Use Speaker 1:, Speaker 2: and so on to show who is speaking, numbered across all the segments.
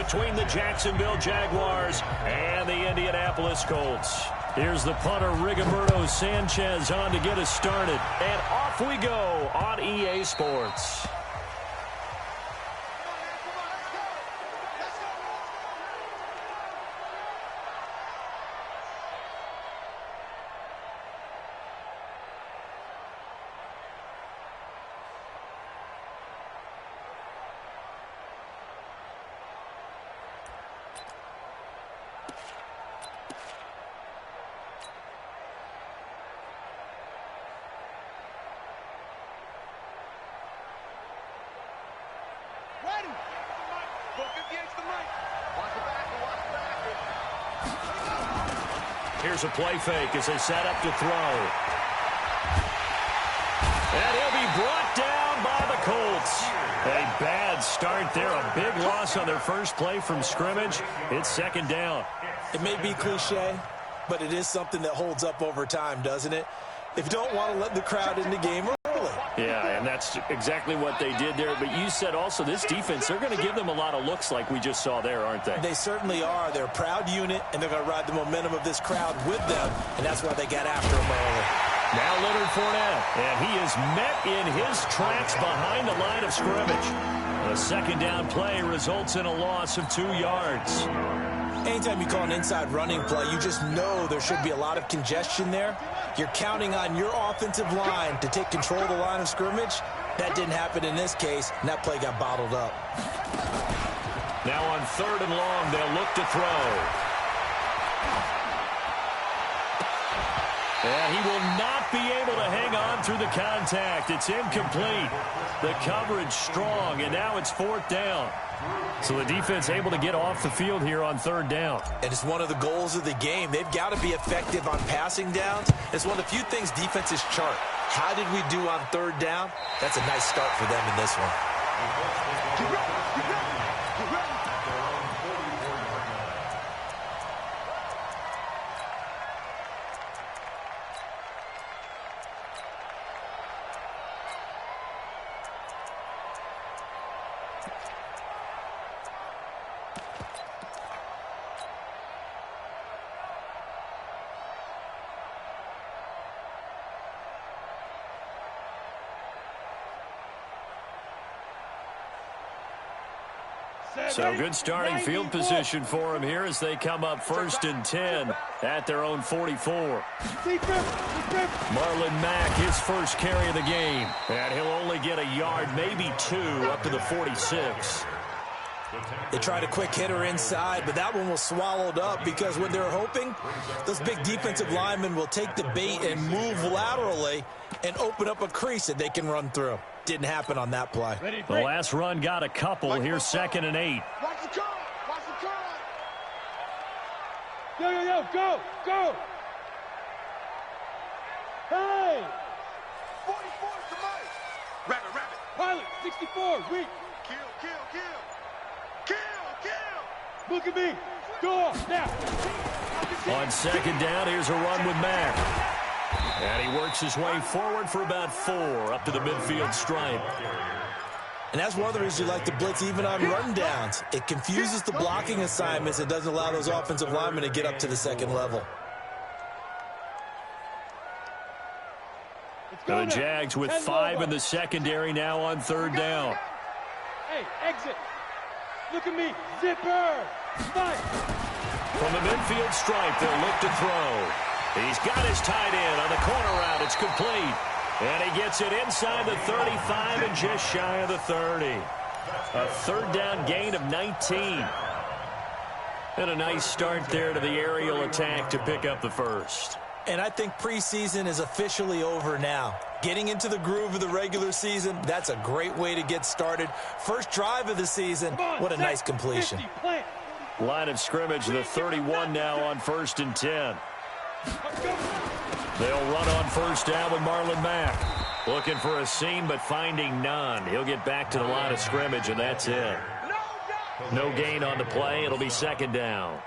Speaker 1: between the Jacksonville Jaguars and the Indianapolis Colts. Here's the punter, Rigoberto Sanchez, on to get us started. And off we go on EA Sports. Here's a play fake as they set up to throw. And he'll be brought down by the Colts. A bad start there. A big loss on their first play from scrimmage. It's second down.
Speaker 2: It may be cliche, but it is something that holds up over time, doesn't it? If you don't want to let the crowd in the game early.
Speaker 1: Yeah, and that's exactly what they did there. But you said also this defense, they're going to give them a lot of looks like we just saw there, aren't they?
Speaker 2: They certainly are. They're a proud unit, and they're going to ride the momentum of this crowd with them, and that's why they got after them early.
Speaker 1: Now Leonard Fournette, and he is met in his tracks behind the line of scrimmage. A second down play results in a loss of 2 yards.
Speaker 2: Anytime you call an inside running play, you just know there should be a lot of congestion there. You're counting on your offensive line to take control of the line of scrimmage. That didn't happen in this case, and that play got bottled up.
Speaker 1: Now on 3rd and long, they'll look to throw. And he will not be able to hang on through the contact. It's incomplete. The coverage strong, and now it's 4th down. So the defense able to get off the field here on 3rd down.
Speaker 2: And it's one of the goals of the game. They've got to be effective on passing downs. It's one of the few things defenses chart. How did we do on 3rd down? That's a nice start for them in this one.
Speaker 1: So good starting field position for him here as they come up 1st and 10 at their own 44. Marlon Mack, his first carry of the game. And he'll only get a yard, maybe 2, up to the 46.
Speaker 2: They tried a quick hitter inside, but that one was swallowed up because what they're hoping, those big defensive linemen will take the bait and move laterally and open up a crease that they can run through. Didn't happen on that play.
Speaker 1: The last run got a couple. Here's 2nd and 8.
Speaker 3: Watch the curl. Watch the curl. Yo, go, go. Hey. 44 to Mike. Rabbit. Pilot, 64, weak. Kill. Look at me. Go off now.
Speaker 1: On 2nd down, here's a run with Mack. And he works his way forward for about 4 up to the midfield stripe.
Speaker 2: And that's one of the reasons you like to blitz even on rundowns. It confuses the blocking assignments and doesn't allow those offensive linemen to get up to the 2nd level.
Speaker 1: The Jags with 5 in the secondary now on 3rd down.
Speaker 3: Hey, exit. Look at me. Zipper. Fight.
Speaker 1: From the midfield stripe, they'll look to throw. He's got his tight end on the corner route. It's complete. And he gets it inside the 35 and just shy of the 30. A 3rd down gain of 19. And a nice start there to the aerial attack to pick up the first.
Speaker 2: And I think preseason is officially over now. Getting into the groove of the regular season, that's a great way to get started. First drive of the season, what a nice completion.
Speaker 1: Line of scrimmage, the 31 now on 1st and 10. They'll run on 1st down with Marlon Mack. Looking for a seam, but finding none. He'll get back to the line of scrimmage, and that's it. No gain on the play. It'll be 2nd down.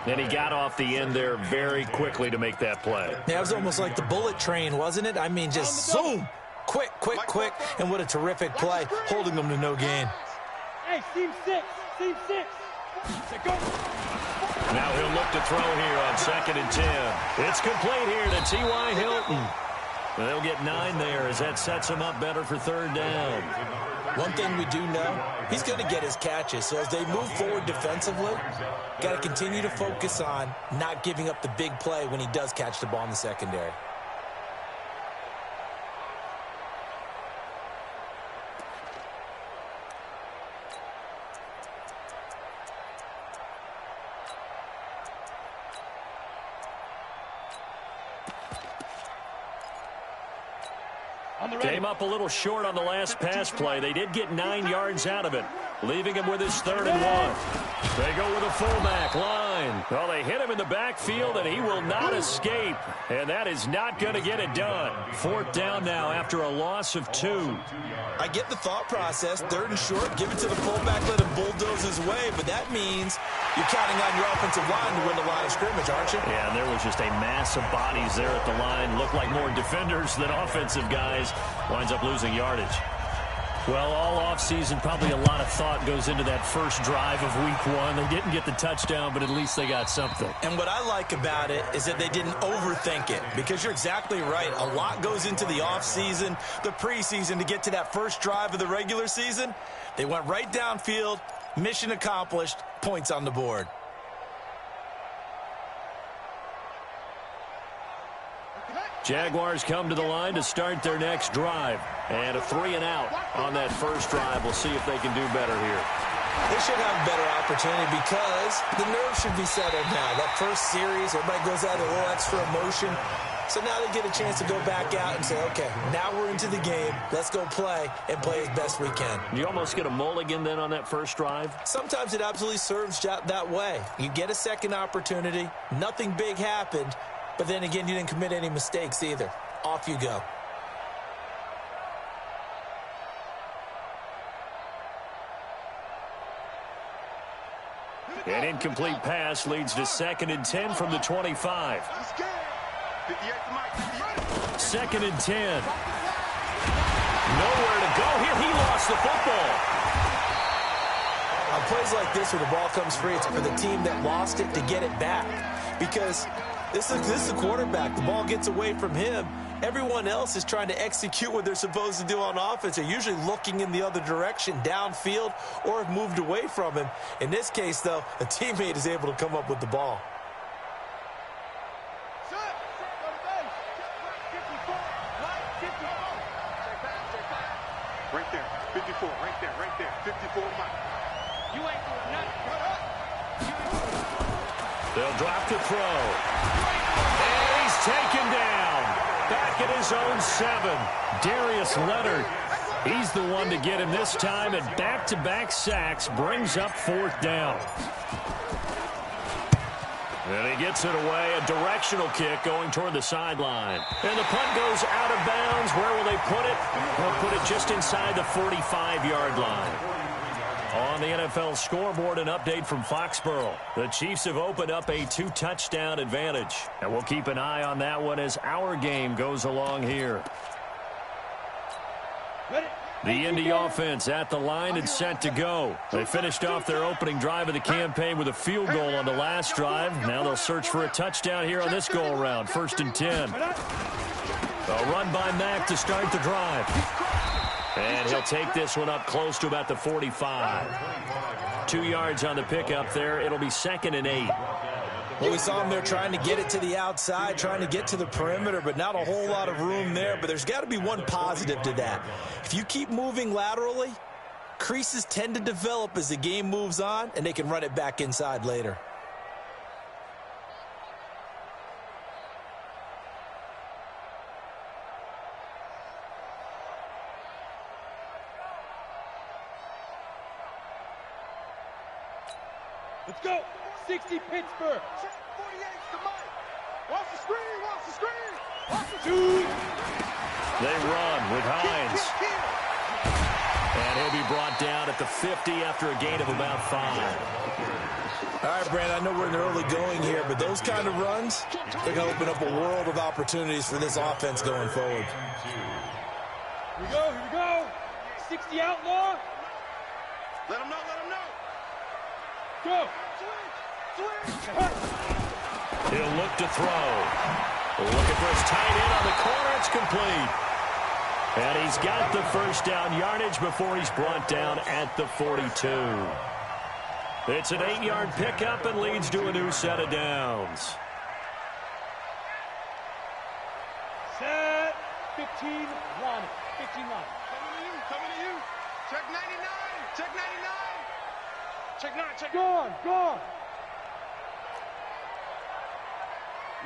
Speaker 1: And he got off the end there very quickly to make that play.
Speaker 2: Yeah, it was almost like the bullet train, wasn't it? I mean, just zoom. Quick. And what a terrific play, holding them to no gain.
Speaker 3: Hey, seam 6. Team 6. Go.
Speaker 1: Now he'll look to throw here on 2nd and 10. It's complete here to T.Y. Hilton. They'll get 9 there as that sets him up better for 3rd down.
Speaker 2: One thing we do know, he's going to get his catches. So as they move forward defensively, got to continue to focus on not giving up the big play when he does catch the ball in the secondary.
Speaker 1: Came up a little short on the last pass play. They did get 9 yards out of it, leaving him with his 3rd and 1. They go with a fullback line. Well, they hit him in the backfield, and he will not escape. And that is not going to get it done. 4th down now after a loss of 2.
Speaker 2: I get the thought process. 3rd and short, give it to the fullback, let him bulldoze his way. But that means you're counting on your offensive line to win the line of scrimmage, aren't you?
Speaker 1: Yeah, and there was just a mass of bodies there at the line. Looked like more defenders than offensive guys. Winds up losing yardage. Well, all offseason, probably a lot of thought goes into that first drive of week 1. They didn't get the touchdown, but at least they got something.
Speaker 2: And what I like about it is that they didn't overthink it, because you're exactly right. A lot goes into the offseason, the preseason, to get to that first drive of the regular season. They went right downfield, mission accomplished, points on the board.
Speaker 1: Jaguars come to the line to start their next drive. And a 3-and-out on that first drive. We'll see if they can do better here.
Speaker 2: They should have a better opportunity because the nerves should be settled now. That first series, everybody goes out a little extra emotion. So now they get a chance to go back out and say, okay, now we're into the game. Let's go play and play as best we can.
Speaker 1: You almost get a mulligan then on that first drive?
Speaker 2: Sometimes it absolutely serves that way. You get a second opportunity. Nothing big happened. But then again, you didn't commit any mistakes either. Off you go.
Speaker 1: An incomplete pass leads to 2nd and 10 from the 25. 2nd and 10. Nowhere to go here. He lost the football.
Speaker 2: On plays like this where the ball comes free, it's for the team that lost it to get it back. Because this is the quarterback. The ball gets away from him. Everyone else is trying to execute what they're supposed to do on offense. They're usually looking in the other direction, downfield, or have moved away from him. In this case, though, a teammate is able to come up with the ball.
Speaker 4: Right there, 54, right there, 54 Mike.
Speaker 3: You ain't doing nothing.
Speaker 1: They'll drop to throw. And he's taken down. Back at his own 7. Darius Leonard. He's the one to get him this time, and back-to-back sacks brings up 4th down. And he gets it away, a directional kick going toward the sideline. And the punt goes out of bounds. Where will they put it? They'll put it just inside the 45-yard line. On the NFL scoreboard, an update from Foxborough. The Chiefs have opened up a 2-touchdown advantage. And we'll keep an eye on that one as our game goes along here. The Indy offense at the line and set to go. They finished off their opening drive of the campaign with a field goal on the last drive. Now they'll search for a touchdown here on this go-around. 1st and 10. A run by Mack to start the drive. And he'll take this one up close to about the 45. 2 yards on the pickup there. It'll be 2nd and 8.
Speaker 2: Well, we saw him there trying to get it to the outside, trying to get to the perimeter, but not a whole lot of room there. But there's got to be one positive to that. If you keep moving laterally, creases tend to develop as the game moves on, and they can run it back inside later.
Speaker 3: Let's go. 60 Pittsburgh.
Speaker 4: 48's the Mike. Watch the screen, watch the screen. Watch the
Speaker 3: Dude.
Speaker 1: They run with Hines. And he'll be brought down at the 50 after a gain of about 5.
Speaker 2: All right, Brandon, I know we're in the early going here, but those kind of runs, they're going to open up a world of opportunities for this offense going forward.
Speaker 3: Here we go. 60 outlaw.
Speaker 4: Let him know, let him know.
Speaker 3: Go.
Speaker 1: He'll look to throw. Looking for his tight end on the corner. It's complete. And he's got the first down yardage before he's brought down at the 42. It's an 8-yard pickup and leads to a new set of downs.
Speaker 3: Set. 15 line. 15 line.
Speaker 4: Coming to you. Check 99. Check 99. Check 9. Check.
Speaker 3: Gone. Gone.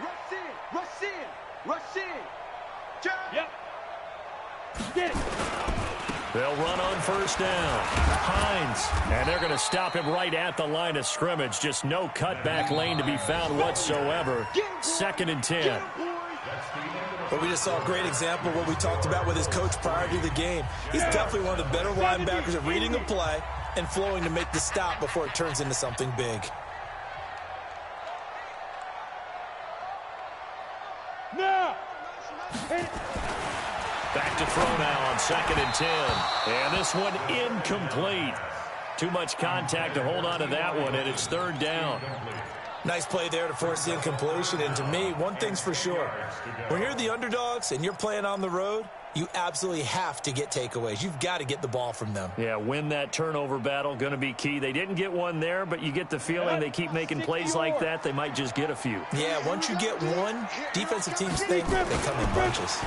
Speaker 4: Rush in. Rush in. Rush in. Jump.
Speaker 3: Yep. Get it.
Speaker 1: They'll run on first down. Hines. And they're going to stop him right at the line of scrimmage. Just no cutback lane to be found whatsoever. 2nd and 10.
Speaker 2: But we just saw a great example of what we talked about with his coach prior to the game. He's definitely one of the better linebackers at reading a play and flowing to make the stop before it turns into something big.
Speaker 3: Now.
Speaker 1: Back to throw now on 2nd and 10. And this one incomplete. Too much contact to hold on to that one, and it's 3rd down.
Speaker 2: Nice play there to force the incompletion. And to me, one thing's for sure. When you're the underdogs and you're playing on the road, you absolutely have to get takeaways. You've got to get the ball from them.
Speaker 1: Yeah, win that turnover battle, going to be key. They didn't get one there, but you get the feeling they keep making plays like that, they might just get a few.
Speaker 2: Yeah, once you get one, defensive teams think they come in bunches.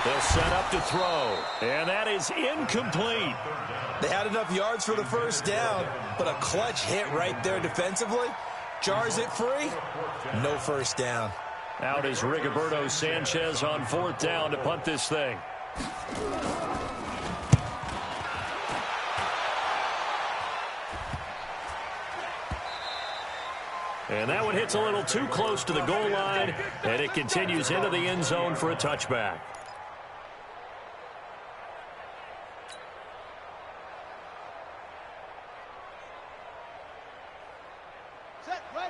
Speaker 1: They'll set up to throw, and that is incomplete.
Speaker 2: They had enough yards for the first down, but a clutch hit right there defensively jars it free. No first down.
Speaker 1: Out is Rigoberto Sanchez on 4th down to punt this thing. And that one hits a little too close to the goal line, and it continues into the end zone for a touchback.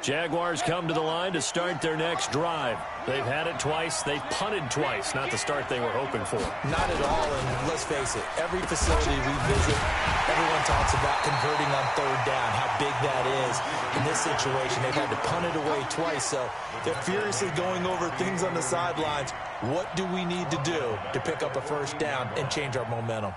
Speaker 1: Jaguars come to the line to start their next drive. They've had it twice. They've punted twice. Not the start they were hoping for.
Speaker 2: Not at all, and let's face it, every facility we visit, everyone talks about converting on 3rd down, how big that is. In this situation, they've had to punt it away twice, so they're furiously going over things on the sidelines. What do we need to do to pick up a first down and change our momentum?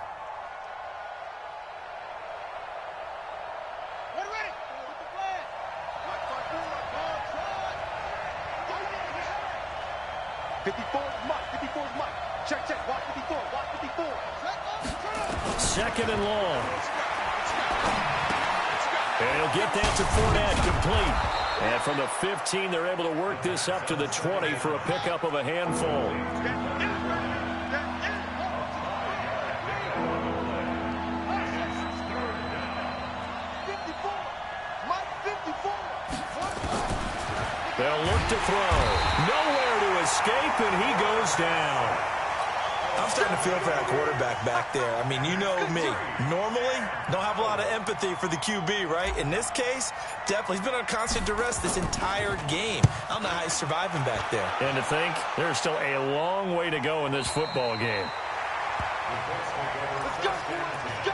Speaker 4: 54 is Mike. 54 is Mike. Check, check. Watch 54. Watch 54.
Speaker 1: 2nd and long. And he'll get that to Fournette, complete. And from the 15, they're able to work this up to the 20 for a pickup of a handful. They'll look to throw. Nowhere to escape, and he goes down.
Speaker 2: I'm starting to feel for that quarterback back there. I mean, you know me. Normally, don't have a lot of empathy for the QB, right? In this case, definitely. He's been on constant duress this entire game. I don't know how he's surviving back there.
Speaker 1: And to think, there's still a long way to go in this football game.
Speaker 4: Let's go. Let's go.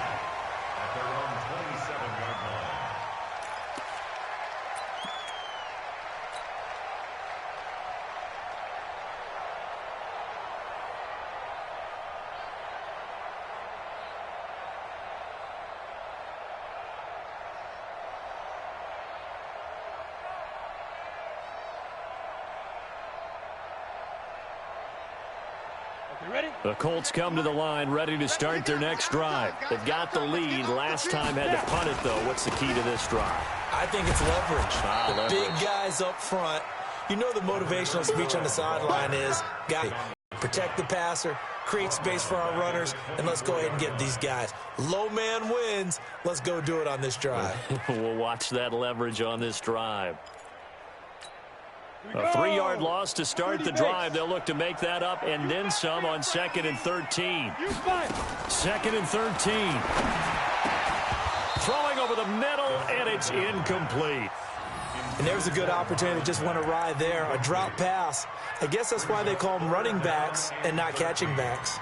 Speaker 1: The Colts come to the line ready to start their next drive. They've got the lead. Last time had to punt it, though. What's the key to this drive?
Speaker 2: I think it's leverage. Big guys up front. You know the motivational speech on the sideline is, guys, protect the passer, create space for our runners, and let's go ahead and get these guys. Low man wins. Let's go do it on this drive.
Speaker 1: We'll watch that leverage on this drive. A 3-yard loss to start the drive. They'll look to make that up and then some on 2nd and 13. 2nd and 13. Throwing over the middle, and it's incomplete.
Speaker 2: And there's a good opportunity. Just want to ride there. A drop pass. I guess that's why they call them running backs and not catching backs.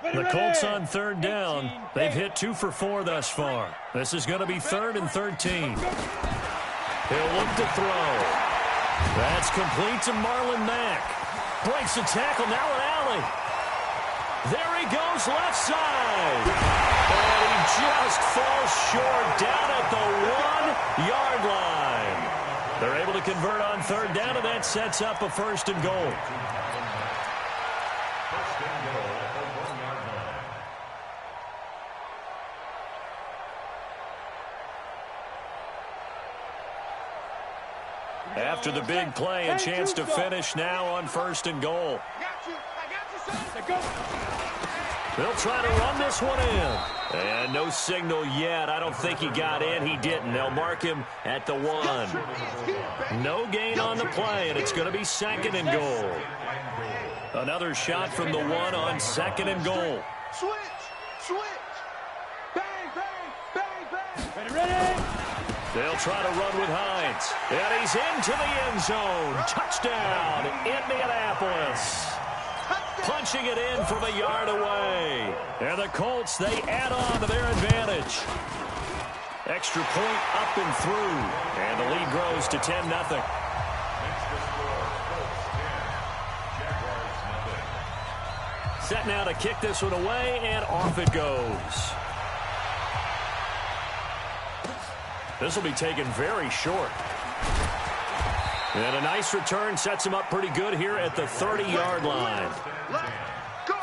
Speaker 1: The Colts on third down. They've hit 2 for 4 thus far. This is going to be 3rd and 13. He'll look to throw. That's complete to Marlon Mack. Breaks the tackle, now an alley. There he goes, left side. And he just falls short down at the 1-yard line. They're able to convert on third down, and that sets up a 1st and goal. After the big play, a chance to finish now on 1st and goal. They'll try to run this one in. And no signal yet. I don't think he got in. He didn't. They'll mark him at the 1. No gain on the play, and it's going to be 2nd and goal. Another shot from the 1 on 2nd and goal.
Speaker 4: Switch. Bang, bang, bang, bang.
Speaker 3: Ready.
Speaker 1: They'll try to run with Hines. And he's into the end zone. Touchdown, Indianapolis. Punching it in from a yard away. And the Colts, they add on to their advantage. Extra point up and through. And the lead grows to 10-0. Set now to kick this one away, and off it goes. This will be taken very short. And a nice return sets him up pretty good here at the 30-yard line.
Speaker 4: Go.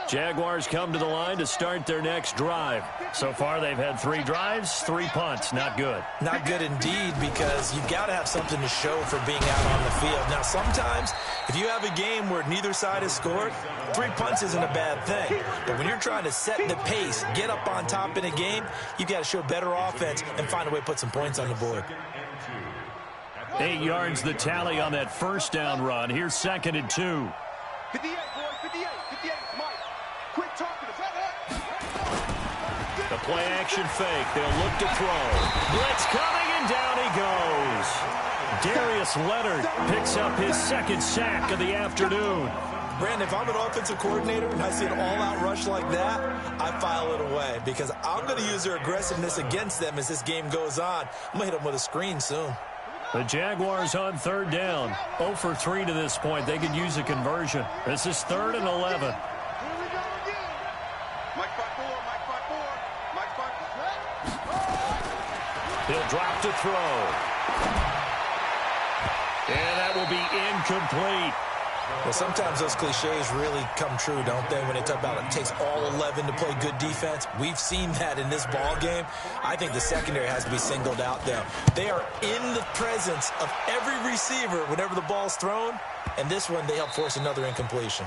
Speaker 1: Jaguars come to the line to start their next drive. So far, they've had 3 drives, 3 punts. Not good.
Speaker 2: Not good indeed, because you've got to have something to show for being out on the field. Now, sometimes, if you have a game where neither side has scored, 3 punts isn't a bad thing. But when you're trying to set the pace, get up on top in a game, you've got to show better offense and find a way to put some points on the board.
Speaker 1: 8 yards the tally on that 1st down run. Here's 2nd and 2.
Speaker 4: 58, boys, 58, Mike. Quit talking.
Speaker 1: The play action fake. They'll look to throw. Blitz coming, and down he goes. Darius Leonard picks up his 2nd sack of the afternoon.
Speaker 2: Brandon, if I'm an offensive coordinator and I see an all-out rush like that, I file it away because I'm going to use their aggressiveness against them as this game goes on. I'm going to hit them with a screen soon.
Speaker 1: The Jaguars on 3rd down. 0 for 3 to this point. They could use a conversion. This is 3rd and 11. He'll drop to throw. And that will be incomplete.
Speaker 2: Well, sometimes those cliches really come true, don't they, when they talk about it takes all 11 to play good defense. We've seen that in this ball game. I think the secondary has to be singled out, though. They are in the presence of every receiver whenever the ball's thrown, and this one, they help force another incompletion.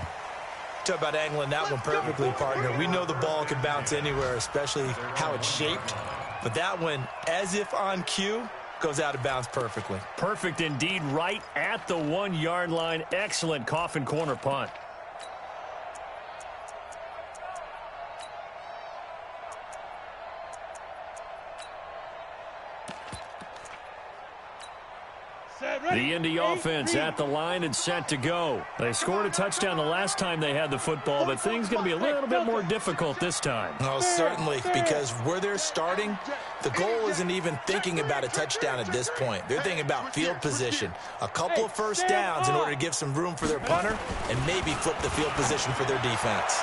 Speaker 2: Talk about angling that one perfectly, partner. We know the ball can bounce anywhere, especially how it's shaped. But that one, as if on cue, goes out of bounds perfectly.
Speaker 1: Perfect indeed, right at the 1-yard line. Excellent coffin corner punt. The Indy offense at the line and set to go. They scored a touchdown the last time they had the football, but things going to be a little bit more difficult this time.
Speaker 2: Oh, certainly, because where they're starting, the goal isn't even thinking about a touchdown at this point. They're thinking about field position. A couple of first downs in order to give some room for their punter and maybe flip the field position for their defense.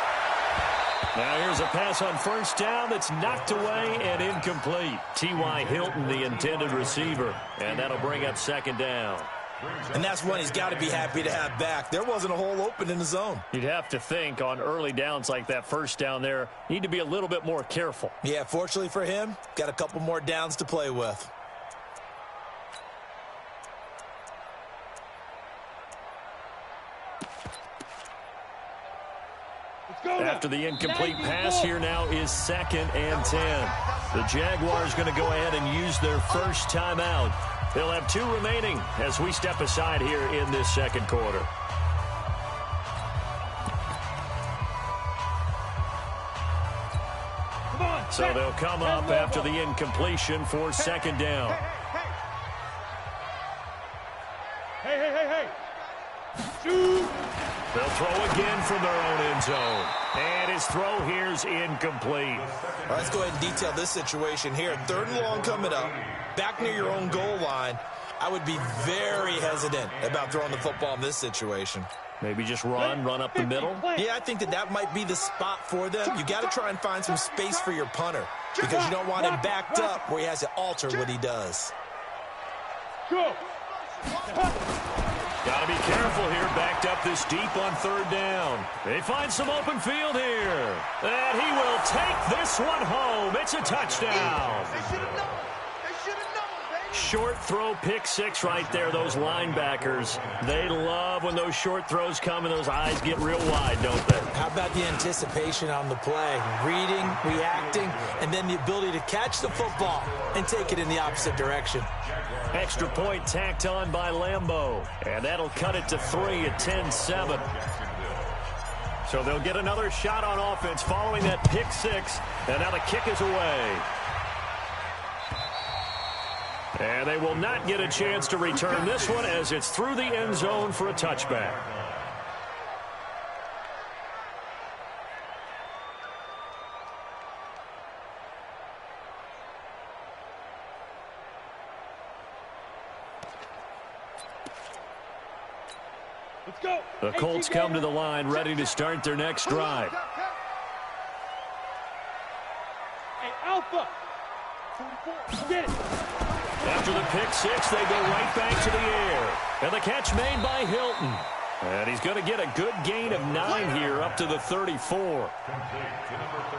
Speaker 1: Now here's a pass on 1st down that's knocked away and incomplete. T.Y. Hilton, the intended receiver, and that'll bring up 2nd down.
Speaker 2: And that's one he's got to be happy to have back. There wasn't a hole open in the zone.
Speaker 1: You'd have to think on early downs like that 1st down there, need to be a little bit more careful.
Speaker 2: Yeah, fortunately for him, got a couple more downs to play with.
Speaker 1: After the incomplete pass, here now is 2nd and 10. The Jaguars going to go ahead and use their first timeout. They'll have 2 remaining as we step aside here in this 2nd quarter. So they'll come up after the incompletion for 2nd down.
Speaker 3: Hey. Shoot.
Speaker 1: They'll throw again from their own end zone. And his throw here's incomplete.
Speaker 2: Let's go ahead and detail this situation here. 3rd and long coming up, back near your own goal line. I would be very hesitant about throwing the football in this situation.
Speaker 1: Maybe just run up the middle?
Speaker 2: Yeah, I think that might be the spot for them. You got to try and find some space for your punter because you don't want him backed up where he has to alter what he does.
Speaker 3: Go.
Speaker 1: Got to be careful here, backed up this deep on 3rd down. They find some open field here. And he will take this one home. It's a touchdown.
Speaker 4: They should have known.
Speaker 1: Short throw, pick 6 right there, those linebackers. They love when those short throws come and those eyes get real wide, don't they?
Speaker 2: How about the anticipation on the play? Reading, reacting, and then the ability to catch the football and take it in the opposite direction.
Speaker 1: Extra point tacked on by Lambeau. And that'll cut it to 3 at 10-7. So they'll get another shot on offense following that pick 6. And now the kick is away. And they will not get a chance to return this one as it's through the end zone for a touchback.
Speaker 3: Let's go.
Speaker 1: The Colts come to the line ready to start their next drive.
Speaker 3: Hey, Alpha. Get it.
Speaker 1: After the pick 6, they go right back to the air. And the catch made by Hilton. And he's going to get a good gain of 9 here up to the 34.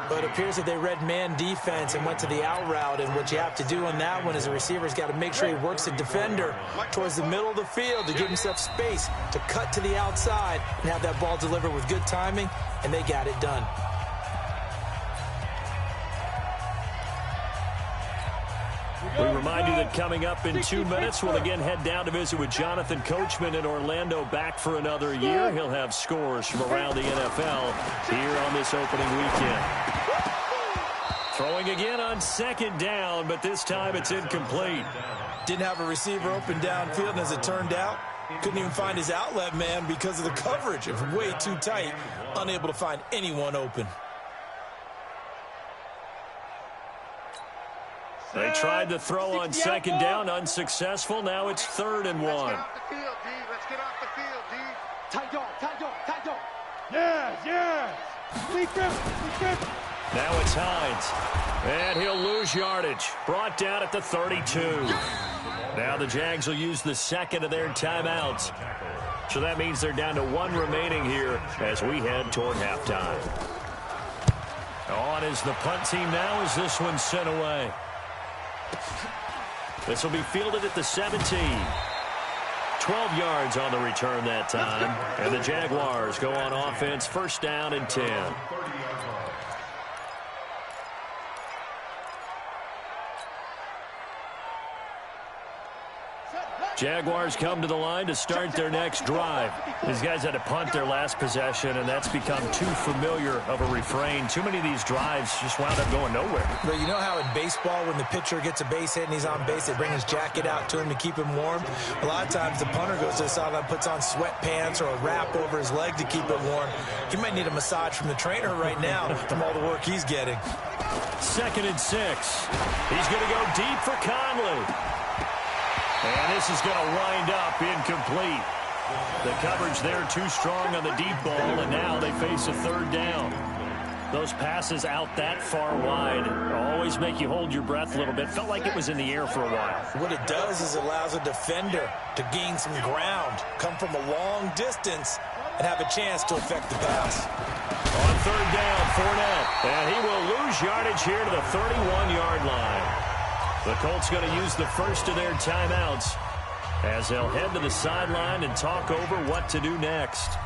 Speaker 2: But it appears that they read man defense and went to the out route. And what you have to do on that one is a receiver's got to make sure he works the defender towards the middle of the field to give himself space to cut to the outside and have that ball delivered with good timing. And they got it done.
Speaker 1: We remind you that coming up in 2 minutes, we'll again head down to visit with Jonathan Coachman in Orlando, back for another year. He'll have scores from around the NFL here on this opening weekend. Throwing again on 2nd down, but this time it's incomplete.
Speaker 2: Didn't have a receiver open downfield, and as it turned out, couldn't even find his outlet man because of the coverage. It was way too tight, unable to find anyone open.
Speaker 1: They tried to throw on 2nd down, unsuccessful. Now it's 3rd and 1.
Speaker 4: Let's get off the field, D. Let's get off the field, D.
Speaker 3: Tight dog. Yes. Sleep him.
Speaker 1: Now it's Hines. And he'll lose yardage. Brought down at the 32. Now the Jags will use the 2nd of their timeouts. So that means they're down to 1 remaining here as we head toward halftime. On is the punt team now as this one's sent away. This will be fielded at the 17. 12 yards on the return that time. And the Jaguars go on offense, 1st down and 10. Jaguars come to the line to start their next drive. These guys had to punt their last possession, and that's become too familiar of a refrain. Too many of these drives just wound up going nowhere.
Speaker 2: But you know how in baseball, when the pitcher gets a base hit and he's on base, they bring his jacket out to him to keep him warm? A lot of times the punter goes to the sideline, puts on sweatpants or a wrap over his leg to keep it warm. He might need a massage from the trainer right now from all the work he's getting.
Speaker 1: 2nd and 6. He's going to go deep for Conley. And this is going to wind up incomplete. The coverage there too strong on the deep ball, and now they face a 3rd down. Those passes out that far wide always make you hold your breath a little bit. Felt like it was in the air for a while.
Speaker 2: What it does is it allows a defender to gain some ground, come from a long distance, and have a chance to affect the pass.
Speaker 1: On 3rd down, Fournette. And he will lose yardage here to the 31-yard line. The Colts going to use the first of their timeouts as they'll head to the sideline and talk over what to do next.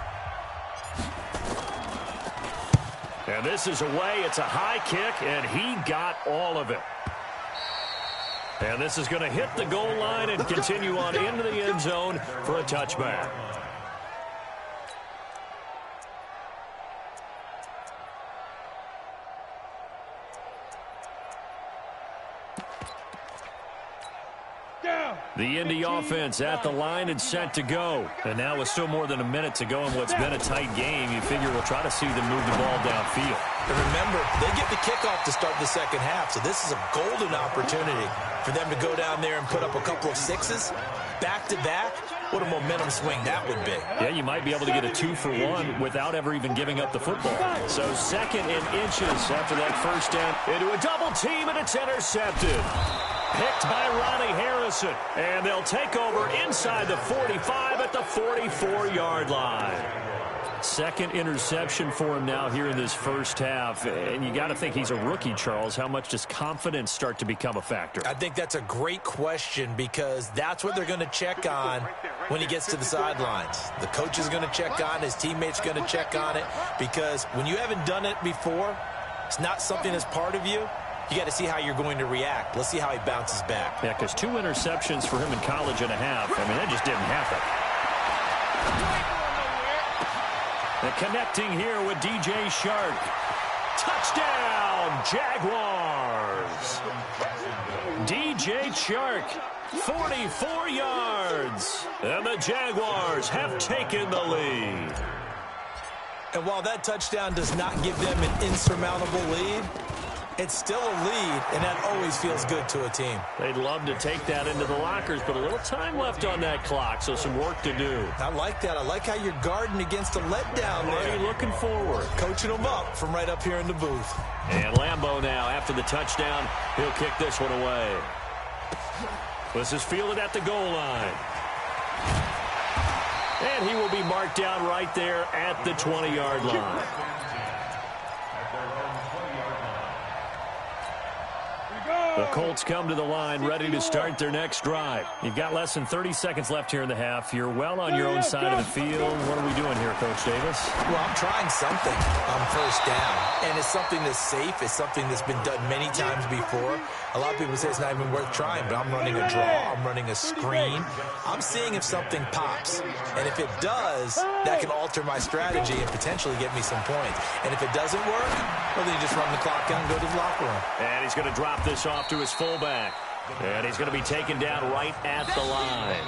Speaker 1: And this is away. It's a high kick, and he got all of it. And this is going to hit the goal line and continue on into the end zone for a touchback. The Indy offense at the line and set to go. And now with still more than a minute to go in what's been a tight game, you figure we'll try to see them move the ball downfield.
Speaker 2: And remember, they get the kickoff to start the second half, so this is a golden opportunity for them to go down there and put up a couple of sixes back-to-back. What a momentum swing that would be.
Speaker 1: Yeah, you might be able to get a 2-for-1 without ever even giving up the football. So 2nd and inches after that first down into a double team, and it's intercepted. Picked by Ronnie Harrison. And they'll take over inside the 45 at the 44-yard line. 2nd interception for him now here in this first half. And you got to think he's a rookie, Charles. How much does confidence start to become a factor?
Speaker 2: I think that's a great question because that's what they're going to check on when he gets to the sidelines. The coach is going to check on, his teammates going to check on it, because when you haven't done it before, it's not something that's part of you. You got to see how you're going to react. Let's see how he bounces back.
Speaker 1: Yeah, because 2 interceptions for him in college and a half. I mean, that just didn't happen. And connecting here with DJ Shark. Touchdown, Jaguars. DJ Shark, 44 yards. And the Jaguars have taken the lead.
Speaker 2: And while that touchdown does not give them an insurmountable lead, it's still a lead, and that always feels good to a team.
Speaker 1: They'd love to take that into the lockers, but a little time left on that clock, so some work to do.
Speaker 2: I like that. I like how you're guarding against a letdown there.
Speaker 1: Already looking forward.
Speaker 2: Coaching them up from right up here in the booth.
Speaker 1: And Lambeau now, after the touchdown, he'll kick this one away. This is fielded at the goal line. And he will be marked down right there at the 20-yard line. The Colts come to the line, ready to start their next drive. You've got less than 30 seconds left here in the half. You're well on your own side of the field. What are we doing here, Coach Davis?
Speaker 2: Well, I'm trying something on first down, and it's something that's safe. It's something that's been done many times before. A lot of people say it's not even worth trying, but I'm running a draw. I'm running a screen. I'm seeing if something pops, and if it does, that can alter my strategy and potentially get me some points. And if it doesn't work, well, then you just run the clock down and go to the locker room.
Speaker 1: And he's going to drop this off to his fullback. And he's going to be taken down right at the line.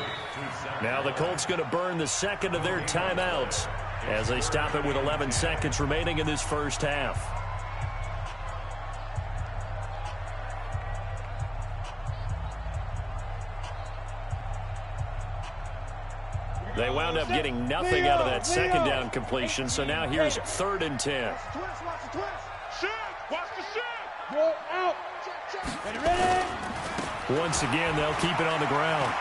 Speaker 1: Now the Colts going to burn the second of their timeouts as they stop it with 11 seconds remaining in this first half. They wound up getting nothing out of that second down completion, so now here's 3rd and 10.
Speaker 4: Watch the twist. Shit. Watch the shit.
Speaker 3: Roll out. Ready?
Speaker 1: Once again, they'll keep it on the ground.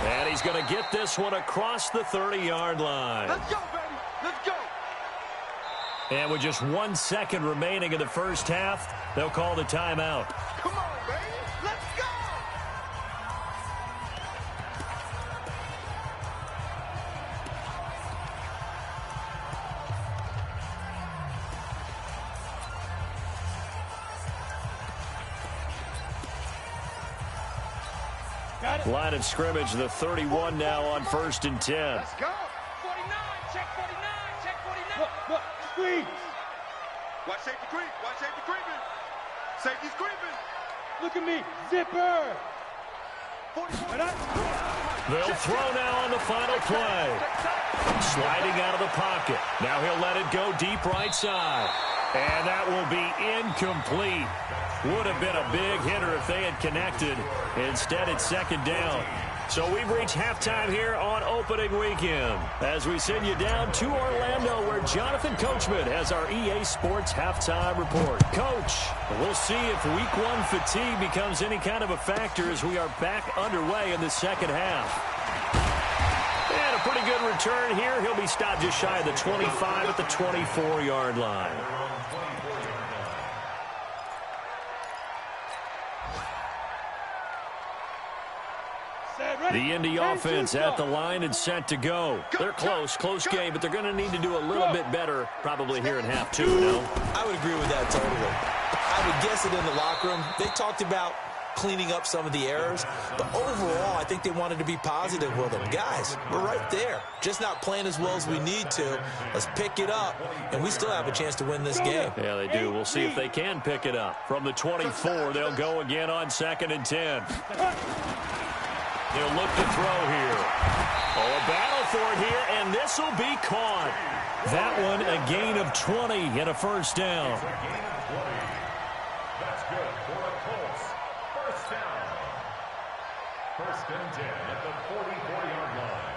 Speaker 1: And he's going to get this one across the 30-yard line.
Speaker 4: Let's go, baby. Let's go.
Speaker 1: And with just 1 second remaining in the first half, they'll call the timeout.
Speaker 4: Come on, baby. Let's go.
Speaker 1: Line of scrimmage, the 31 now on 1st and 10.
Speaker 4: Let's go. 49. Check 49. Check 49.
Speaker 3: Look, squeeze.
Speaker 4: Watch safety creep. Watch safety creeping. Safety's creeping.
Speaker 3: Look at me. Zipper.
Speaker 4: 44.
Speaker 1: They'll throw now on the final play. Sliding out of the pocket. Now he'll let it go deep right side. And that will be incomplete. Would have been a big hitter if they had connected. Instead, it's 2nd down. So we've reached halftime here on opening weekend as we send you down to Orlando where Jonathan Coachman has our EA Sports halftime report. Coach, we'll see if week 1 fatigue becomes any kind of a factor as we are back underway in the second half. And a pretty good return here. He'll be stopped just shy of the 25 at the 24-yard line. The Indy offense at the line and set to go. They're close game, but they're going to need to do a little bit better probably here in half 2, no?
Speaker 2: I would agree with that totally. I would guess it in the locker room. They talked about cleaning up some of the errors. But overall, I think they wanted to be positive with them. Guys, we're right there. Just not playing as well as we need to. Let's pick it up, and we still have a chance to win this game.
Speaker 1: Yeah, they do. We'll see if they can pick it up. From the 24, they'll go again on 2nd and 10. They'll look to throw here. Oh, a battle for it here, and this will be caught. That one, a gain of 20 and a first down.
Speaker 5: That's good for the Colts. First down. 1st and 10 at the 44-yard line.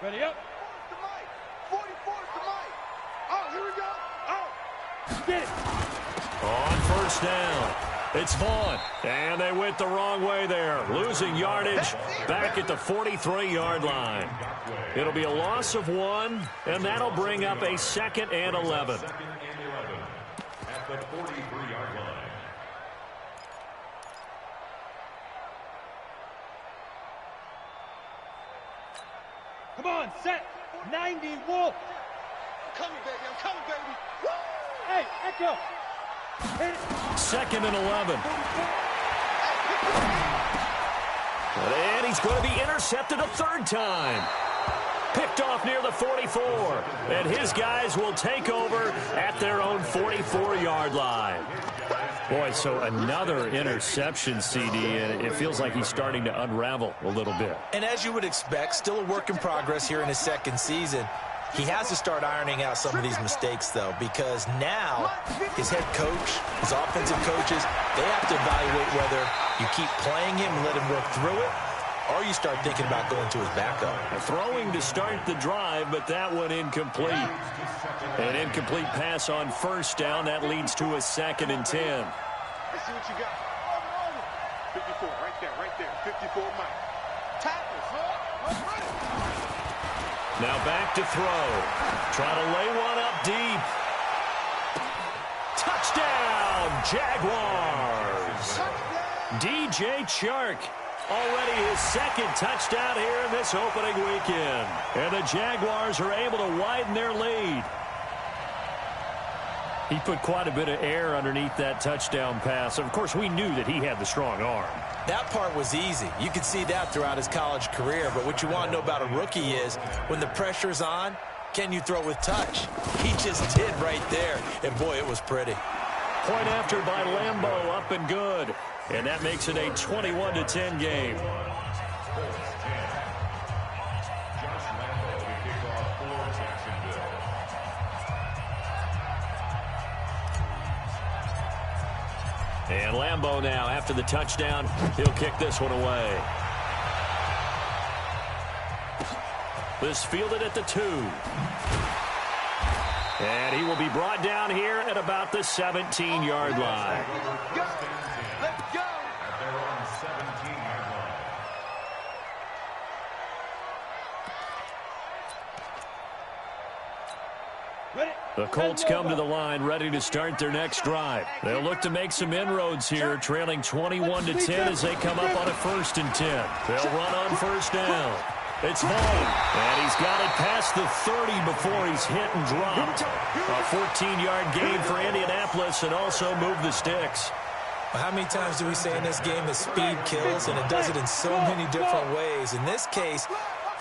Speaker 3: Ready up.
Speaker 4: To Mike. 44 to Mike. Oh, here we go. Oh.
Speaker 3: Get it.
Speaker 1: On first down, it's Vaughn. And they went the wrong way there, losing yardage back at the 43-yard line. It'll be a loss of 1, and that'll bring up a 2nd and 11.
Speaker 5: 2nd and 11 at the 43-yard line.
Speaker 3: Come on, set. 90, Wolf.
Speaker 4: I'm coming, baby. I'm coming, baby. Woo!
Speaker 3: Hey, Echo. Hit it.
Speaker 1: 2nd and 11. And he's going to be intercepted a 3rd time. Picked off near the 44. And his guys will take over at their own 44-yard line. Boy, so another interception, CD, and it feels like he's starting to unravel a little bit.
Speaker 2: And as you would expect, still a work in progress here in his 2nd season. He has to start ironing out some of these mistakes, though, because now his head coach, his offensive coaches, they have to evaluate whether you keep playing him and let him work through it, or you start thinking about going to his backup.
Speaker 1: Throwing to start the drive, but that one incomplete. An incomplete pass on first down. That leads to a 2nd and 10.
Speaker 4: Let's see what you got. 54, right there. 54, Mike. Tackles, huh?
Speaker 1: Now back to throw. Trying to lay one up deep. Touchdown, Jaguars. DJ Chark. Already his 2nd touchdown here in this opening weekend. And the Jaguars are able to widen their lead. He put quite a bit of air underneath that touchdown pass. Of course, we knew that he had the strong arm.
Speaker 2: That part was easy. You could see that throughout his college career. But what you want to know about a rookie is when the pressure's on, can you throw with touch? He just did right there. And, boy, it was pretty.
Speaker 1: Point after by Lambeau, up and good. And that makes it a 21-10 game. And Lambeau now, after the touchdown, he'll kick this one away. This fielded at the 2. And he will be brought down here at about the 17-yard line.
Speaker 4: Let's go.
Speaker 5: At their own 17-yard line.
Speaker 1: The Colts come to the line ready to start their next drive. They'll look to make some inroads here, trailing 21-10 as they come up on a 1st and 10. They'll run on first down. It's Vaughn, and he's got it past the 30 before he's hit and dropped. A 14-yard gain for Indianapolis and also move the sticks.
Speaker 2: How many times do we say in this game that speed kills, and it does it in so many different ways? In this case,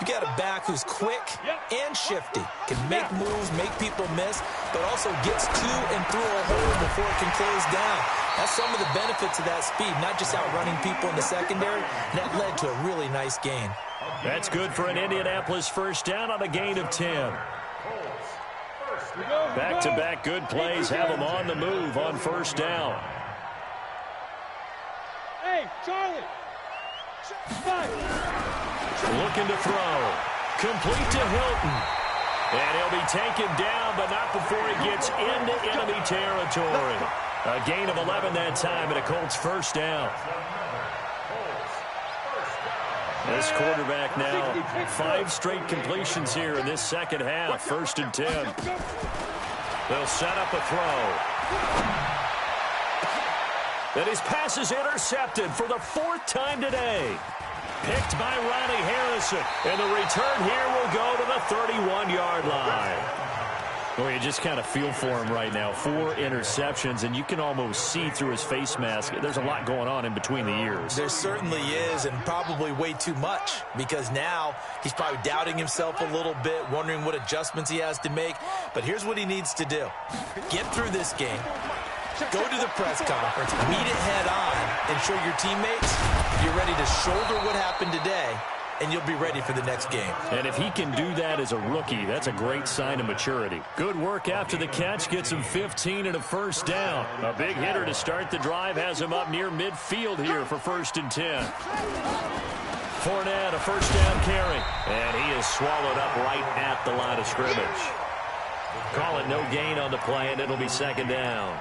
Speaker 2: you got a back who's quick and shifty, can make moves, make people miss, but also gets to and through a hole before it can close down. That's some of the benefits of that speed, not just outrunning people in the secondary. And that led to a really nice gain.
Speaker 1: That's good for an Indianapolis first down on a gain of 10. Back-to-back good plays have them on the move on first down.
Speaker 3: Hey, Charlie.
Speaker 1: Looking to throw. Complete to Hilton. And he'll be taken down, but not before he gets into enemy territory. A gain of 11 that time, and a Colts first down. This quarterback now, 5 straight completions here in this second half. 1st and 10. They'll set up a throw. And his pass is intercepted for the 4th time today. Picked by Riley Harrison. And the return here will go to the 31-yard line. Well, you just kind of feel for him right now. 4 interceptions, and you can almost see through his face mask. There's a lot going on in between the ears.
Speaker 2: There certainly is, and probably way too much, because now he's probably doubting himself a little bit, wondering what adjustments he has to make. But here's what he needs to do. Get through this game. Go to the press conference, meet it head on, and show your teammates you're ready to shoulder what happened today, and you'll be ready for the next game.
Speaker 1: And if he can do that as a rookie, that's a great sign of maturity. Good work after the catch, gets him 15 and a first down. A big hitter to start the drive has him up near midfield here for 1st and 10. Fournette, a first down carry. And he is swallowed up right at the line of scrimmage. Call it no gain on the play, and it'll be 2nd down.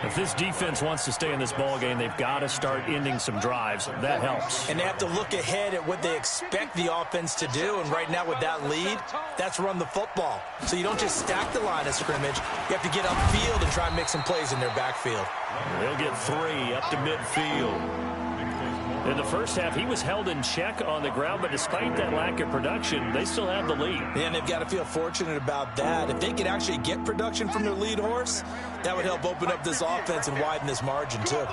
Speaker 1: If this defense wants to stay in this ballgame, they've got to start ending some drives. That helps.
Speaker 2: And they have to look ahead at what they expect the offense to do. And right now with that lead, that's run the football. So you don't just stack the line of scrimmage. You have to get upfield and try and make some plays in their backfield.
Speaker 1: They'll get 3 up to midfield. In the first half, he was held in check on the ground, but despite that lack of production, they still have the lead.
Speaker 2: And they've got to feel fortunate about that. If they could actually get production from their lead horse, that would help open up this offense and widen this margin, too.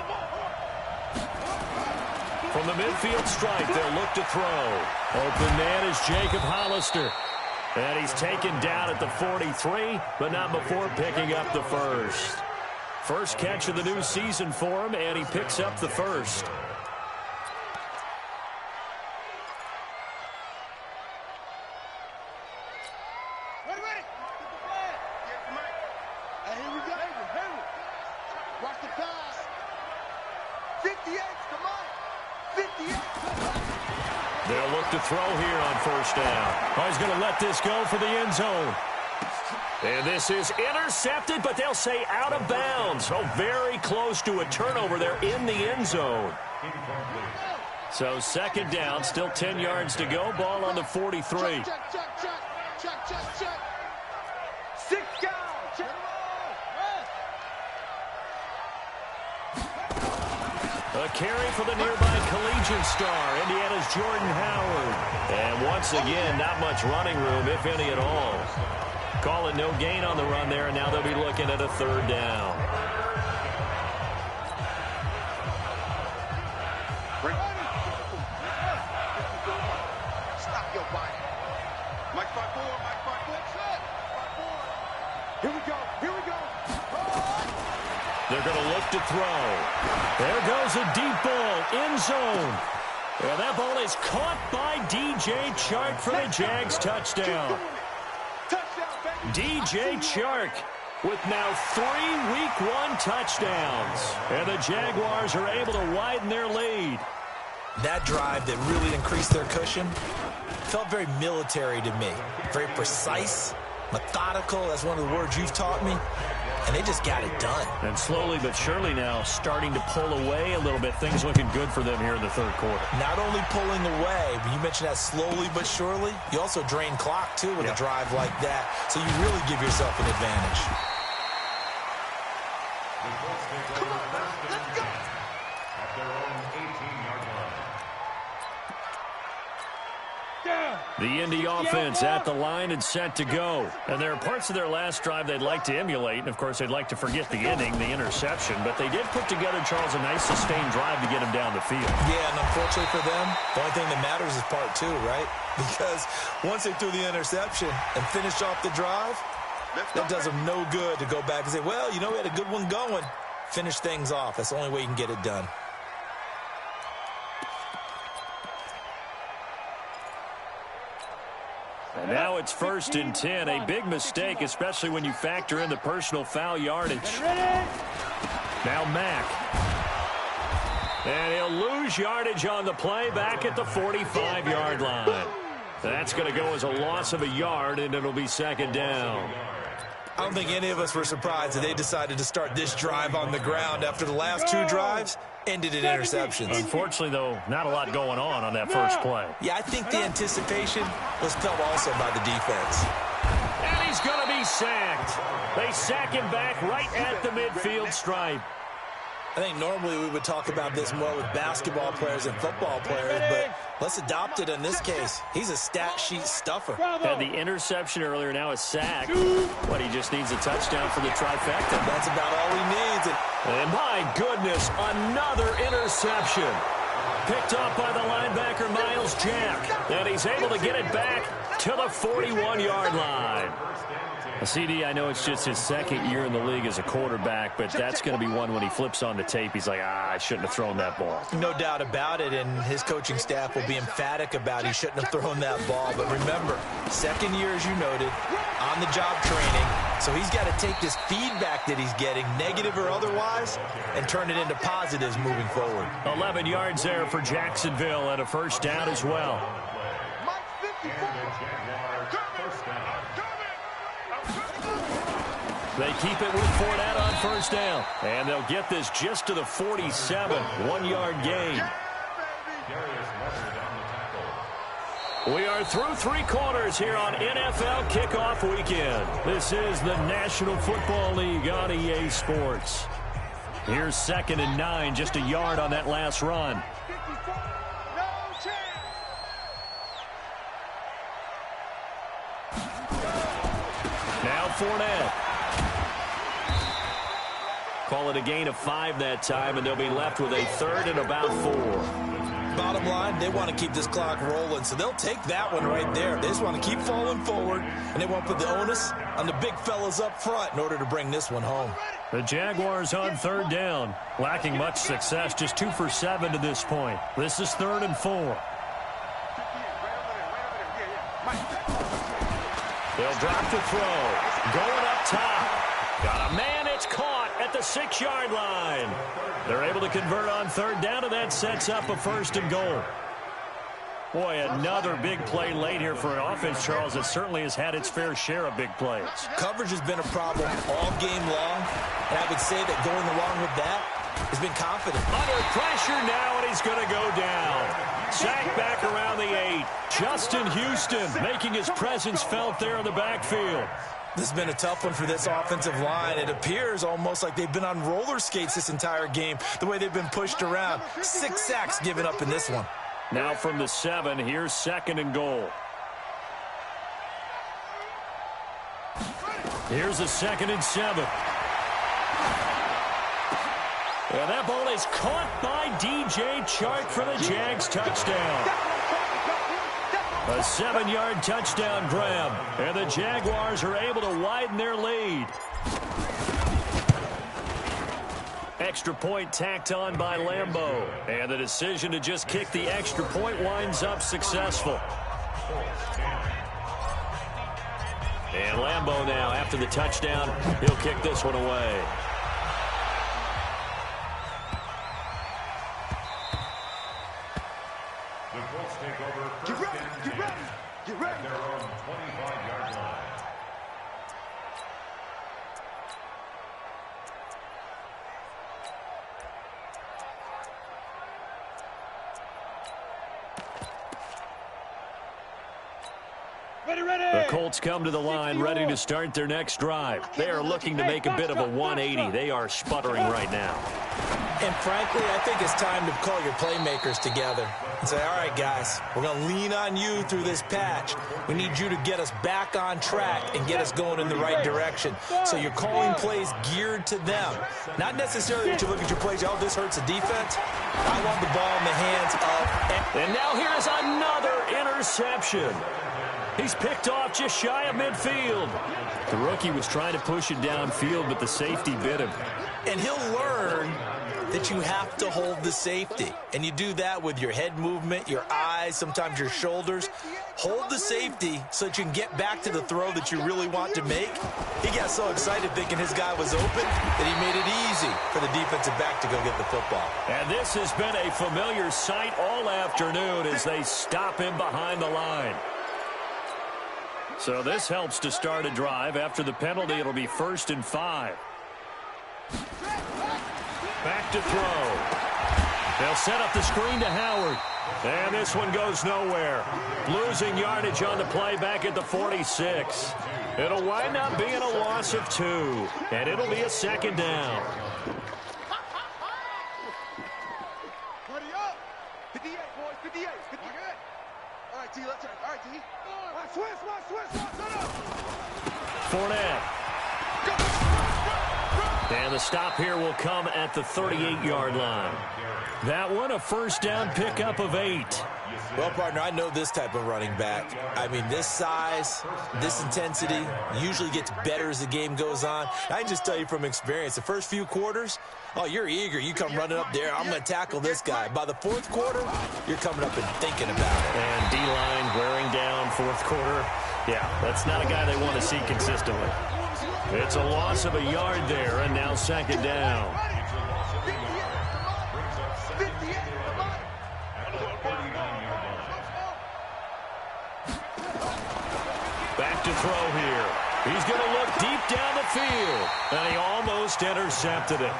Speaker 1: From the midfield stripe, they'll look to throw. Open man is Jacob Hollister. And he's taken down at the 43, but not before picking up the first. First catch of the new season for him, and he picks up the first. They'll look to throw here on 1st down. Oh, he's going to let this go for the end zone. And this is intercepted, but they'll say out of bounds. Oh, very close to a turnover there in the end zone. So 2nd down, still 10 yards to go. Ball on the 43. A carry for the nearby collegiate star, Indiana's Jordan Howard. And once again, not much running room, if any at all. Call it no gain on the run there, and now they'll be looking at a 3rd down.
Speaker 4: Stop your body. Mike 5-4, Mike 5-4. Here we go, here we go.
Speaker 1: They're going to look to throw. There goes a deep ball, end zone. And that ball is caught by DJ Chark for the Jags touchdown. DJ Chark with now 3 Week 1 touchdowns. And the Jaguars are able to widen their lead.
Speaker 2: That drive that really increased their cushion felt very military to me. Very precise, methodical. That's one of the words you've taught me. And they just got it done.
Speaker 1: And slowly but surely now starting to pull away a little bit. Things looking good for them here in the 3rd quarter.
Speaker 2: Not only pulling away, but you mentioned that slowly but surely. You also drain clock, too, with a drive like that. So you really give yourself an advantage.
Speaker 4: Come on, let's go.
Speaker 5: At their own 18-yard line.
Speaker 1: The Indy offense at the line and set to go. And there are parts of their last drive they'd like to emulate. And, of course, they'd like to forget the ending, the interception. But they did put together, Charles, a nice sustained drive to get him down the field.
Speaker 2: Yeah, and unfortunately for them, the only thing that matters is part 2, right? Because once they threw the interception and finished off the drive, that does them no good to go back and say, well, you know, we had a good one going. Finish things off. That's the only way you can get it done.
Speaker 1: And now it's 1st and 10. A big mistake, especially when you factor in the personal foul yardage. Now Mack. And he'll lose yardage on the play back at the 45-yard line. That's going to go as a loss of a yard, and it'll be 2nd down.
Speaker 2: I don't think any of us were surprised that they decided to start this drive on the ground after the last 2 drives ended in interceptions.
Speaker 1: Unfortunately, though, not a lot going on that first play.
Speaker 2: Yeah, I think the anticipation was felt also by the defense.
Speaker 1: And he's going to be sacked. They sack him back right at the midfield stripe.
Speaker 2: I think normally we would talk about this more with basketball players and football players, but let's adopt it in this case. He's a stat sheet stuffer.
Speaker 1: Had the interception earlier, now a sack. But he just needs a touchdown for the trifecta.
Speaker 2: That's about all he needs.
Speaker 1: And my goodness, another interception. Picked off by the linebacker, Miles Jack. And he's able to get it back to the 41-yard line. CD, I know it's just his second year in the league as a quarterback, but that's going to be one when he flips on the tape. He's like, I shouldn't have thrown that ball.
Speaker 2: No doubt about it, and his coaching staff will be emphatic about he shouldn't have thrown that ball. But remember, second year, as you noted, on-the-job training, so he's got to take this feedback that he's getting, negative or otherwise, and turn it into positives moving forward.
Speaker 1: 11 yards there for Jacksonville and a first down as well. They keep it with Fournette on first down. And they'll get this just to the 47. 1-yard gain. We are through three quarters here on NFL Kickoff Weekend. This is the National Football League on EA Sports. Here's 2nd and 9, just a yard on that last run. Now Fournette. Call it a gain of 5 that time, and they'll be left with a 3rd and about 4.
Speaker 2: Bottom line, they want to keep this clock rolling, so they'll take that one right there. They just want to keep falling forward, and they want to put the onus on the big fellas up front in order to bring this one home.
Speaker 1: The Jaguars on 3rd down, lacking much success, just 2 for 7 to this point. This is 3rd and 4. They'll drop to throw. Going up top. Got a man, it's caught at the 6-yard line. They're able to convert on 3rd down, and that sets up a 1st and goal. Boy, another big play late here for an offense, Charles, that certainly has had its fair share of big plays.
Speaker 2: Coverage has been a problem all game long, and I would say that going along with that has been confident.
Speaker 1: Under pressure now, and he's going to go down. Sacked back around the 8. Justin Houston making his presence felt there in the backfield.
Speaker 2: This has been a tough one for this offensive line. It appears almost like they've been on roller skates this entire game, the way they've been pushed around. 6 sacks given up in this one.
Speaker 1: Now from the 7, here's 2nd and goal. Here's a 2nd and 7. And that ball is caught by DJ Chark for the Jags touchdown. A 7-yard touchdown grab, and the Jaguars are able to widen their lead. Extra point tacked on by Lambeau, and the decision to just kick the extra point winds up successful. And Lambeau now, after the touchdown, he'll kick this one away.
Speaker 4: Get ready.
Speaker 5: Their own 25-yard line.
Speaker 1: The Colts come to the line ready to start their next drive. They are looking to make a bit of a 180. They are sputtering right now.
Speaker 2: And frankly, I think it's time to call your playmakers together and say, all right, guys, we're going to lean on you through this patch. We need you to get us back on track and get us going in the right direction. So you're calling plays geared to them. Not necessarily that you look at your plays, oh, this hurts the defense. I want the ball in the hands of...
Speaker 1: And now here's another interception. He's picked off just shy of midfield. The rookie was trying to push it downfield, but the safety bit him.
Speaker 2: And he'll learn that you have to hold the safety. And you do that with your head movement, your eyes, sometimes your shoulders. Hold the safety so that you can get back to the throw that you really want to make. He got so excited thinking his guy was open that he made it easy for the defensive back to go get the football.
Speaker 1: And this has been a familiar sight all afternoon as they stop him behind the line. So this helps to start a drive. After the penalty, it'll be 1st and 5. Back to throw. They'll set up the screen to Howard. And this one goes nowhere. Losing yardage on the play back at the 46. It'll wind up being a loss of 2. And it'll be a 2nd down.
Speaker 4: 58. 58. All right, T, let's turn. All right, T. Switch.
Speaker 1: Fournette. And the stop here will come at the 38-yard line. That one, a first down pickup of 8.
Speaker 2: Well, partner, I know this type of running back. I mean, this size, this intensity usually gets better as the game goes on. I can just tell you from experience, the first few quarters, oh, you're eager. You come running up there, I'm going to tackle this guy. By the fourth quarter, you're coming up and thinking about it.
Speaker 1: And D-line wearing down fourth quarter. Yeah, that's not a guy they want to see consistently. It's a loss of a yard there, and now second down. Back to throw here. He's going to look deep down the field, and he almost intercepted it.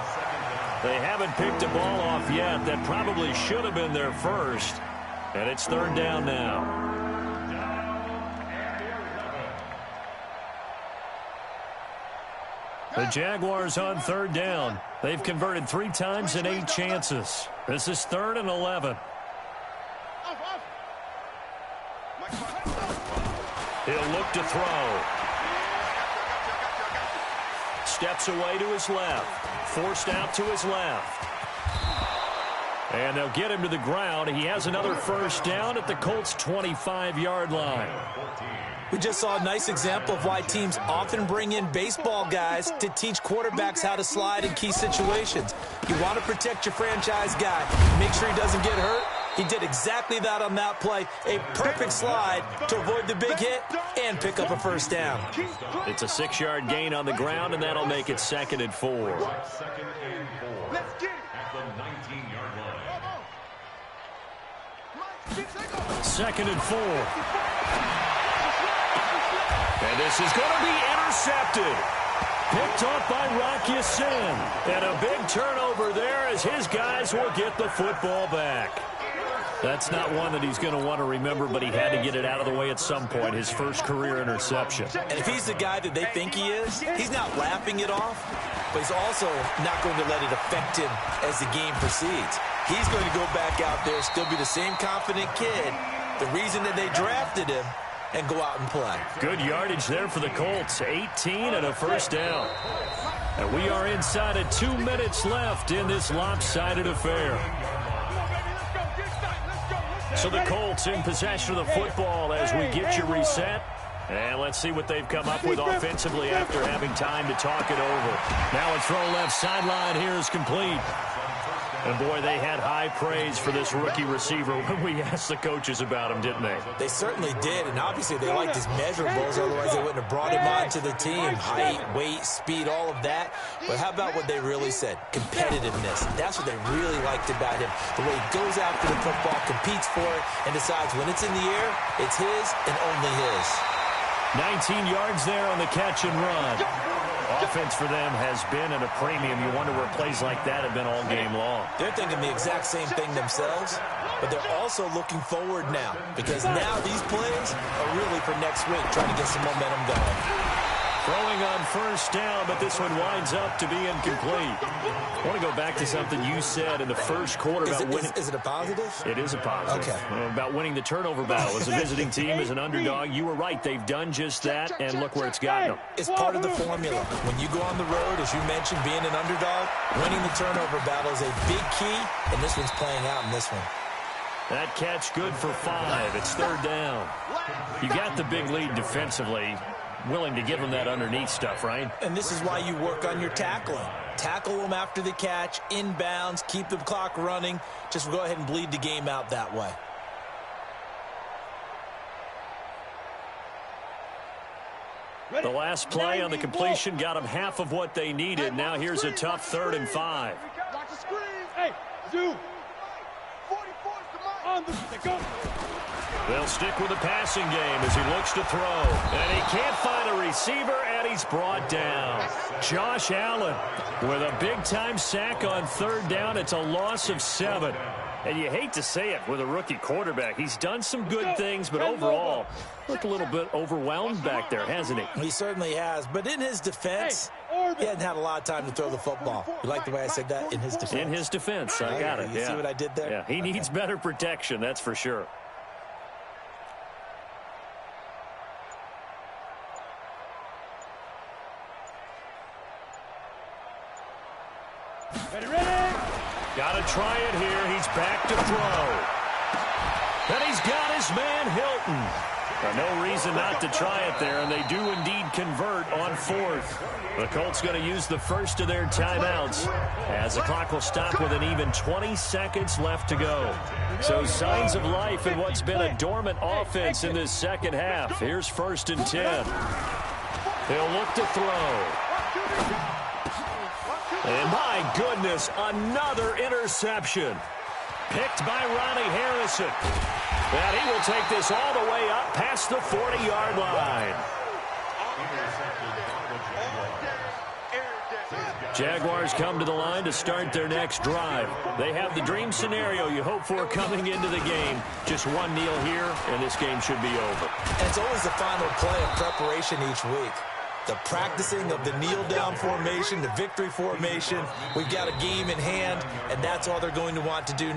Speaker 1: They haven't picked a ball off yet. That probably should have been their first, and it's third down now. The Jaguars on third down. They've converted 3 times in 8 chances. This is 3rd and 11. He'll look to throw. Steps away to his left. Forced out to his left. And they'll get him to the ground. He has another first down at the Colts' 25-yard line.
Speaker 2: We just saw a nice example of why teams often bring in baseball guys to teach quarterbacks how to slide in key situations. You want to protect your franchise guy. Make sure he doesn't get hurt. He did exactly that on that play. A perfect slide to avoid the big hit and pick up a first down.
Speaker 1: It's a 6-yard gain on the ground, and that'll make it 2nd and 4.
Speaker 4: Let's get it.
Speaker 5: At the 19-yard line.
Speaker 1: 2nd and 4. And this is going to be intercepted. Picked off by Rock Ya-Sin. And a big turnover there as his guys will get the football back. That's not one that he's going to want to remember, but he had to get it out of the way at some point, his first career interception.
Speaker 2: And if he's the guy that they think he is, he's not laughing it off, but he's also not going to let it affect him as the game proceeds. He's going to go back out there, still be the same confident kid, the reason that they drafted him, and go out and play.
Speaker 1: Good yardage there for the Colts. 18 and a first down. And we are inside of 2 minutes left in this lopsided affair. So the Colts in possession of the football as we get you reset. And let's see what they've come up with offensively after having time to talk it over. Now a throw left sideline here is complete. And, boy, they had high praise for this rookie receiver when we asked the coaches about him, didn't they?
Speaker 2: They certainly did, and obviously they liked his measurables. Otherwise, they wouldn't have brought him onto the team. Height, weight, speed, all of that. But how about what they really said? Competitiveness. That's what they really liked about him. The way he goes after the football, competes for it, and decides when it's in the air, it's his and only his.
Speaker 1: 19 yards there on the catch and run. Offense for them has been at a premium. You wonder where plays like that have been all game long.
Speaker 2: They're thinking the exact same thing themselves, but they're also looking forward now because now these plays are really for next week, trying to get some momentum going.
Speaker 1: Throwing on first down, but this one winds up to be incomplete. I want to go back to something you said in the first quarter about winning.
Speaker 2: Is it a positive?
Speaker 1: It is a positive.
Speaker 2: Okay.
Speaker 1: About winning the turnover battle as a visiting team, as an underdog. You were right. They've done just that, and look where it's gotten them.
Speaker 2: It's part of the formula. When you go on the road, as you mentioned, being an underdog, winning the turnover battle is a big key, and this one's playing out in this one.
Speaker 1: That catch good for 5. It's third down. You got the big lead defensively. Willing to give them that underneath stuff, right?
Speaker 2: And this is why you work on your tackling. Tackle them after the catch, inbounds, keep the clock running. Just go ahead and bleed the game out that way.
Speaker 1: The last play on the completion got them half of what they needed. Now here's a tough 3rd and 5.
Speaker 3: Watch the screen. Hey, Zoo. 44's the mark.
Speaker 1: They'll stick with the passing game as he looks to throw. And he can't find a receiver, and he's brought down. Josh Allen with a big-time sack on third down. It's a loss of 7. And you hate to say it with a rookie quarterback. He's done some good things, but overall, looked a little bit overwhelmed back there, hasn't he?
Speaker 2: He certainly has. But in his defense,
Speaker 3: Orbit.
Speaker 2: He hadn't had a lot of time to throw the football. You like the way I said that? In his defense.
Speaker 1: In his defense, I got it.
Speaker 2: You see what I did there?
Speaker 1: Yeah, he needs better protection, that's for sure.
Speaker 3: Ready, ready.
Speaker 1: Got to try it here. He's back to throw. And he's got his man Hilton. No reason not to try it there, and they do indeed convert on fourth. The Colts going to use the first of their timeouts as the clock will stop with an even 20 seconds left to go. So signs of life in what's been a dormant offense in this second half. Here's 1st and 10. He'll look to throw. And my goodness, another interception. Picked by Ronnie Harrison. And he will take this all the way up past the 40-yard line. Jaguars come to the line to start their next drive. They have the dream scenario you hope for coming into the game. Just one kneel here, and this game should be over.
Speaker 2: And it's always the final play of preparation each week. The practicing of the kneel-down formation, the victory formation. We've got a game in hand, and that's all they're going to want to do.